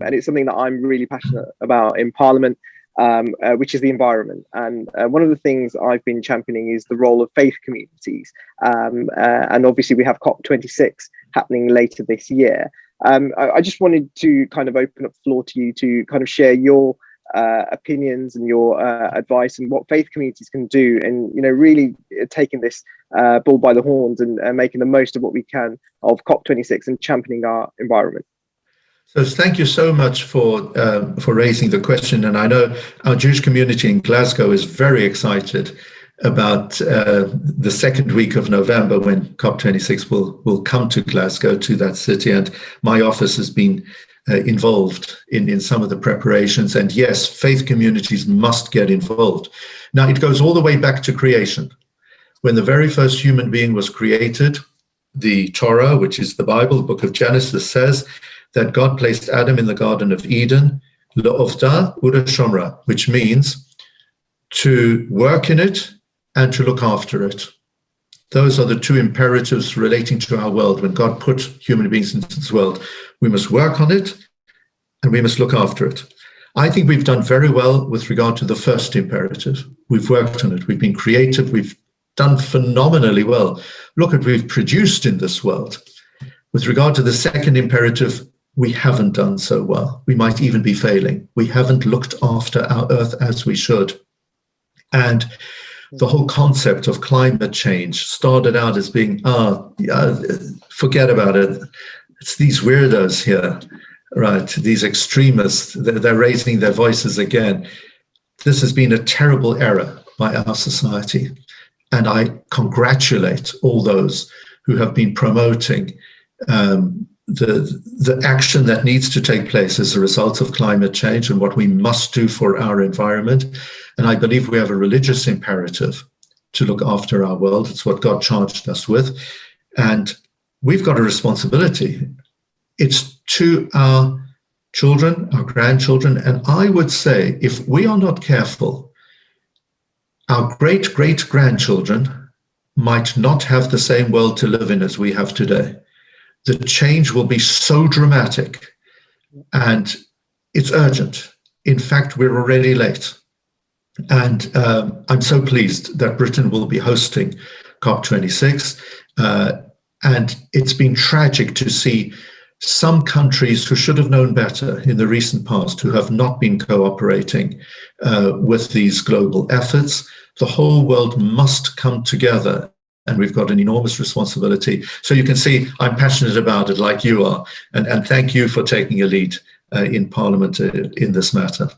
and it's something that I'm really passionate about in Parliament, which is the environment. And one of the things I've been championing is the role of faith communities. And obviously we have COP26 happening later this year. I just wanted to kind of open up the floor to you to kind of share your opinions and your advice and what faith communities can do, and really taking this bull by the horns and making the most of what we can of COP26 and championing our environment. So thank you so much for raising the question, and I know our Jewish community in Glasgow is very excited about the second week of November when COP26 will come to Glasgow, to that city, and my office has been involved in some of the preparations. And yes, faith communities must get involved. Now, it goes all the way back to creation. When the very first human being was created, the Torah, which is the Bible, the book of Genesis, says that God placed Adam in the Garden of Eden, Le'ovda u'Leshomra, which means to work in it and to look after it. Those are the two imperatives relating to our world. When God put human beings into this world, we must work on it and we must look after it. I think we've done very well with regard to the first imperative. We've worked on it. We've been creative. We've done phenomenally well. Look at what we've produced in this world. With regard to the second imperative, we haven't done so well. We might even be failing. We haven't looked after our earth as we should. And the whole concept of climate change started out as being, forget about it. It's these weirdos here, right? These extremists, they're raising their voices again. This has been a terrible error by our society. And I congratulate all those who have been promoting the action that needs to take place as a result of climate change and what we must do for our environment. And I believe we have a religious imperative to look after our world. It's what God charged us with. And we've got a responsibility. It's to our children, our grandchildren. And I would say, if we are not careful, our great-great-grandchildren might not have the same world to live in as we have today. The change will be so dramatic and it's urgent. In fact, we're already late. And I'm so pleased that Britain will be hosting COP26. And it's been tragic to see some countries who should have known better in the recent past, who have not been cooperating with these global efforts. The whole world must come together. And we've got an enormous responsibility. So you can see I'm passionate about it like you are. And thank you for taking a lead in Parliament in this matter.